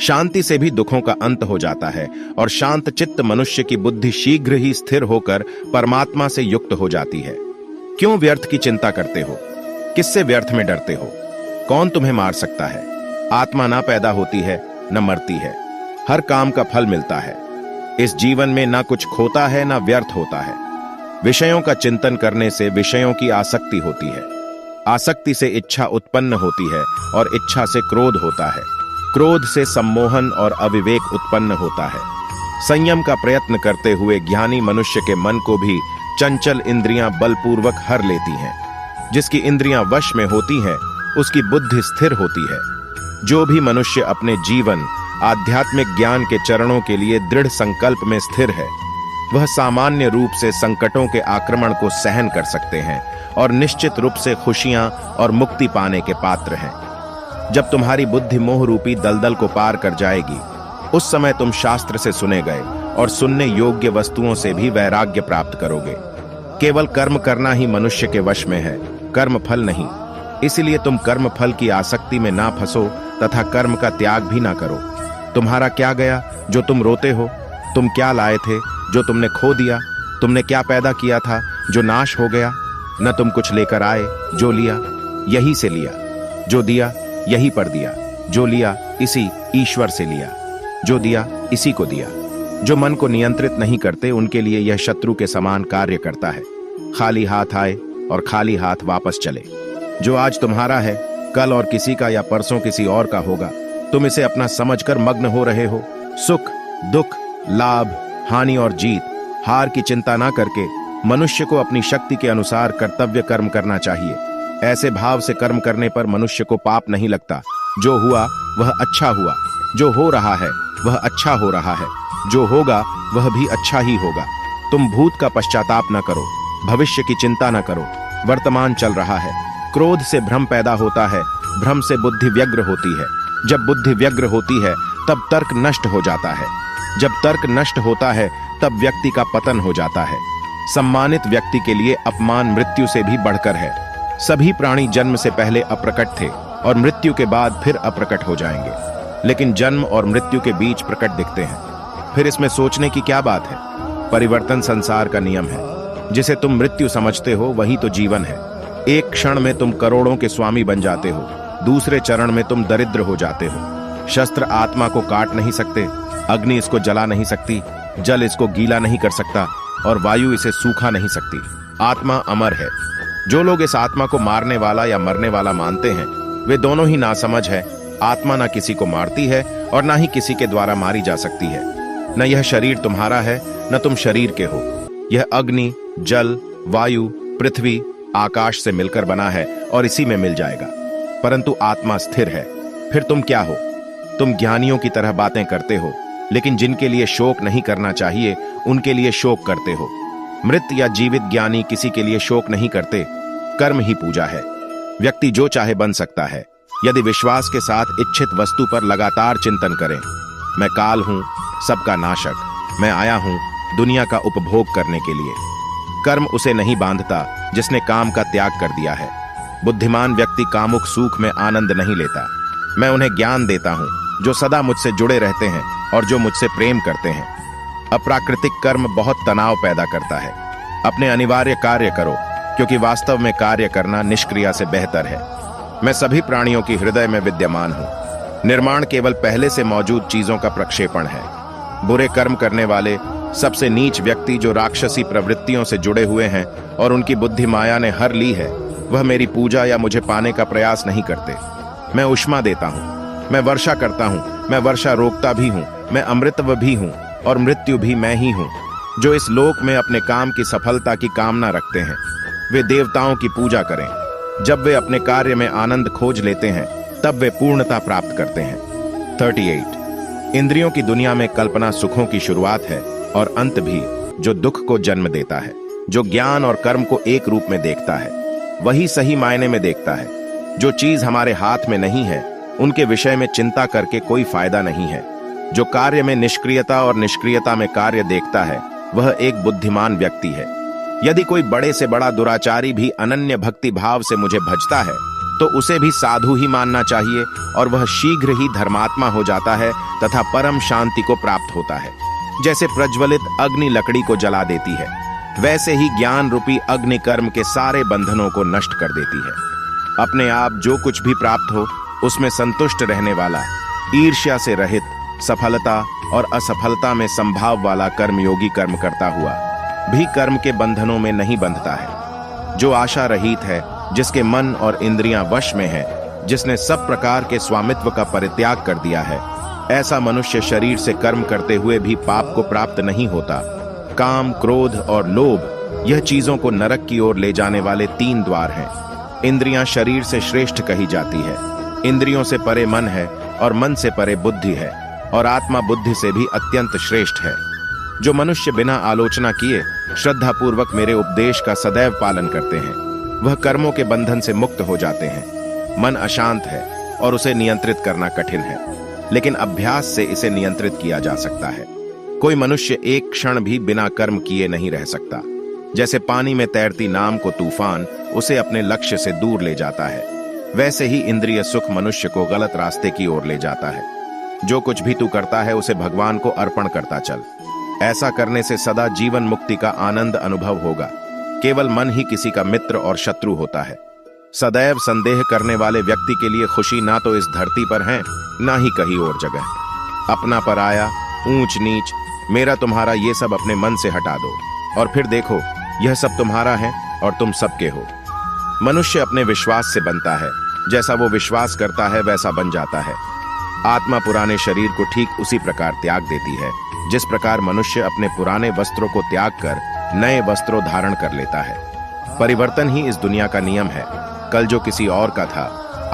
शांति से भी दुखों का अंत हो जाता है और शांत चित्त मनुष्य की बुद्धि शीघ्र ही स्थिर होकर परमात्मा से युक्त हो जाती है। क्यों व्यर्थ की चिंता करते हो? किससे व्यर्थ में डरते हो? कौन तुम्हें मार सकता है? आत्मा ना पैदा होती है न मरती है, हर काम का फल मिलता है। इस जीवन में ना कुछ खोता है ना व्यर्थ होता है। विषयों का चिंतन करने से विषयों की आसक्ति होती है, आसक्ति से इच्छा उत्पन्न होती है और इच्छा से क्रोध होता है, क्रोध से सम्मोहन और अविवेक उत्पन्न होता है। संयम का प्रयत्न करते हुए ज्ञानी मनुष्य के मन को भी चंचल इंद्रियां बलपूर्वक हर लेती हैं। जिसकी इंद्रियां वश में होती हैं उसकी बुद्धि स्थिर होती है। जो भी मनुष्य अपने जीवन आध्यात्मिक ज्ञान के चरणों के लिए दृढ़ संकल्प में स्थिर है, वह सामान्य रूप से संकटों के आक्रमण को सहन कर सकते हैं और निश्चित रूप से खुशियां और मुक्ति पाने के पात्र हैं। जब तुम्हारी बुद्धि मोह रूपी दलदल को पार कर जाएगी, उस समय तुम शास्त्र से सुने गए और सुनने योग्य वस्तुओं से भी वैराग्य प्राप्त करोगे। केवल कर्म करना ही मनुष्य के वश में है, कर्म फल नहीं। इसलिए तुम कर्म फल की आसक्ति में ना फंसो तथा कर्म का त्याग भी ना करो। तुम्हारा क्या गया जो तुम रोते हो? तुम क्या लाए थे जो तुमने खो दिया? तुमने क्या पैदा किया था जो नाश हो गया? न तुम कुछ लेकर आए, जो लिया यही से लिया, जो दिया यही पर दिया, जो लिया इसी ईश्वर से लिया, जो दिया इसी को दिया। जो मन को नियंत्रित नहीं करते उनके लिए यह शत्रु के समान कार्य करता है। खाली हाथ आए और खाली हाथ वापस चले। जो आज तुम्हारा है कल और किसी का या परसों किसी और का होगा। तुम इसे अपना समझकर मग्न हो रहे हो। सुख दुख, लाभ हानि और जीत हार की चिंता ना करके मनुष्य को अपनी शक्ति के अनुसार कर्तव्य कर्म करना चाहिए। ऐसे भाव से कर्म करने पर मनुष्य को पाप नहीं लगता। जो हुआ वह अच्छा हुआ, जो हो रहा है वह अच्छा हो रहा है, जो होगा वह भी अच्छा ही होगा। तुम भूत का पश्चाताप न करो, भविष्य की चिंता न करो। वर्तमान चल रहा है। क्रोध से भ्रम पैदा होता है, भ्रम से बुद्धि व्यग्र होती है। जब बुद्धि व्यग्र होती है तब तर्क नष्ट हो जाता है। जब तर्क नष्ट होता है तब व्यक्ति का पतन हो जाता है। सम्मानित व्यक्ति के लिए अपमान मृत्यु से भी बढ़कर है। सभी प्राणी जन्म से पहले अप्रकट थे और मृत्यु के बाद फिर अप्रकट हो जाएंगे, लेकिन जन्म और मृत्यु के बीच प्रकट दिखते हैं। फिर इसमें सोचने की क्या बात है? परिवर्तन संसार का नियम है। जिसे तुम मृत्यु समझते हो वही तो जीवन है। एक क्षण में तुम करोड़ों के स्वामी बन जाते हो, दूसरे चरण में तुम दरिद्र हो जाते हो। शस्त्र आत्मा को काट नहीं सकते, अग्नि इसको जला नहीं सकती, जल इसको गीला नहीं कर सकता और वायु इसे सूखा नहीं सकती। आत्मा अमर है। जो लोग इस आत्मा को मारने वाला या मरने वाला मानते हैं वे दोनों ही नासमझ है। आत्मा ना किसी को मारती है और ना ही किसी के द्वारा मारी जा सकती है। न यह शरीर तुम्हारा है न तुम शरीर के हो। यह अग्नि, जल, वायु, पृथ्वी, आकाश से मिलकर बना है और इसी में मिल जाएगा। परंतु आत्मा स्थिर है। फिर तुम क्या हो? तुम ज्ञानियों की तरह बातें करते हो, लेकिन जिनके लिए शोक नहीं करना चाहिए उनके लिए शोक करते हो। मृत या जीवित ज्ञानी किसी के लिए शोक नहीं करते। कर्म ही पूजा है। व्यक्ति जो चाहे बन सकता है यदि विश्वास के साथ इच्छित वस्तु पर लगातार चिंतन करें। मैं काल हूं, सबका नाशक। मैं आया हूं दुनिया का उपभोग करने के लिए। कर्म उसे नहीं बांधता जिसने काम का त्याग कर दिया है। बुद्धिमान व्यक्ति कामुक सुख में आनंद नहीं लेता। मैं उन्हें ज्ञान देता हूं जो सदा मुझसे जुड़े रहते हैं और जो मुझसे प्रेम करते हैं। अप्राकृतिक कर्म बहुत तनाव पैदा करता है। अपने अनिवार्य कार्य करो, क्योंकि वास्तव में कार्य करना निष्क्रिया से बेहतर है। मैं सभी प्राणियों की हृदय में विद्यमान हूं। निर्माण केवल पहले से मौजूद चीजों का प्रक्षेपण है। बुरे कर्म करने वाले सबसे नीच व्यक्ति जो राक्षसी प्रवृत्तियों से जुड़े हुए हैं और उनकी बुद्धि माया ने हर ली है, वह मेरी पूजा या मुझे पाने का प्रयास नहीं करते। मैं ऊष्मा देता हूं, मैं वर्षा करता हूं, मैं वर्षा रोकता भी हूं, मैं अमृतत्व भी हूं और मृत्यु भी मैं ही हूं। जो इस लोक में अपने काम की सफलता की कामना रखते हैं वे देवताओं की पूजा करें। जब वे अपने कार्य में आनंद खोज लेते हैं तब वे पूर्णता प्राप्त करते हैं। 38 इंद्रियों की दुनिया में कल्पना सुखों की शुरुआत है और अंत भी, जो दुख को जन्म देता है। जो ज्ञान और कर्म को एक रूप में देखता है वही सही मायने में देखता है। जो चीज हमारे हाथ में नहीं है उनके विषय में चिंता करके कोई फायदा नहीं है। जो कार्य में निष्क्रियता और निष्क्रियता में कार्य देखता है वह एक बुद्धिमान व्यक्ति है। यदि कोई बड़े से बड़ा दुराचारी भी अनन्य भक्ति भाव से मुझे भजता है तो उसे भी साधु ही मानना चाहिए और वह शीघ्र ही धर्मात्मा हो जाता है तथा परम शांति को प्राप्त होता है। जैसे प्रज्वलित अग्नि लकड़ी को जला देती है, वैसे ही ज्ञान रूपी अग्नि कर्म के सारे बंधनों को नष्ट कर देती है। अपने आप जो कुछ भी प्राप्त हो उसमें संतुष्ट रहने वाला, ईर्ष्या से रहित, सफलता और असफलता में संभाव वाला कर्मयोगी कर्म करता हुआ भी कर्म के बंधनों में नहीं बंधता है। जो आशा रहित है, जिसके मन और इंद्रियां वश में है, जिसने सब प्रकार के स्वामित्व का परित्याग कर दिया है, ऐसा मनुष्य शरीर से कर्म करते हुए भी पाप को प्राप्त नहीं होता। काम, क्रोध और लोभ यह चीजों को नरक की ओर ले जाने वाले 3 द्वार हैं। इंद्रियां शरीर से श्रेष्ठ कही जाती है। इंद्रियों से परे मन है और मन से परे बुद्धि है और आत्मा बुद्धि से भी अत्यंत श्रेष्ठ है। जो मनुष्य बिना आलोचना किए श्रद्धापूर्वक मेरे उपदेश का सदैव पालन करते हैं, वह कर्मों के बंधन से मुक्त हो जाते हैं। मन अशांत है और उसे नियंत्रित करना कठिन है, लेकिन अभ्यास से इसे नियंत्रित किया जा सकता है। कोई मनुष्य एक क्षण भी बिना कर्म किए नहीं रह सकता। जैसे पानी में तैरती नाव को तूफान उसे अपने लक्ष्य से दूर ले जाता है, वैसे ही इंद्रिय सुख मनुष्य को गलत रास्ते की ओर ले जाता है। जो कुछ भी तू करता है उसे भगवान को अर्पण करता चल। ऐसा करने से सदा जीवन मुक्ति का आनंद अनुभव होगा। केवल मन ही किसी का मित्र और शत्रु होता है। सदैव संदेह करने वाले व्यक्ति के लिए खुशी ना तो इस धरती पर है, ना ही कहीं और जगह। अपना पराया, ऊंच नीच, मेरा तुम्हारा, ये सब अपने मन से हटा दो और फिर देखो यह सब तुम्हारा है और तुम सबके हो। मनुष्य अपने विश्वास से बनता है। जैसा वो विश्वास करता है वैसा बन जाता है। आत्मा पुराने शरीर को ठीक उसी प्रकार त्याग देती है जिस प्रकार मनुष्य अपने पुराने वस्त्रों को त्याग कर नए वस्त्रों धारण कर लेता है। परिवर्तन ही इस दुनिया का नियम है। कल जो किसी और का था,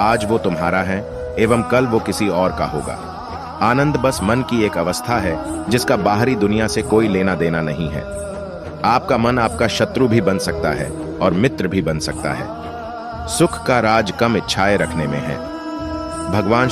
आज वो तुम्हारा है एवं कल वो किसी और का होगा। आनंद बस मन की एक अवस्था है जिसका बाहरी दुनिया से कोई लेना देना नहीं है। आपका मन आपका शत्रु भी बन सकता है और मित्र भी बन सकता है। सुख का राज कम इच्छाएं रखने में है। भगवान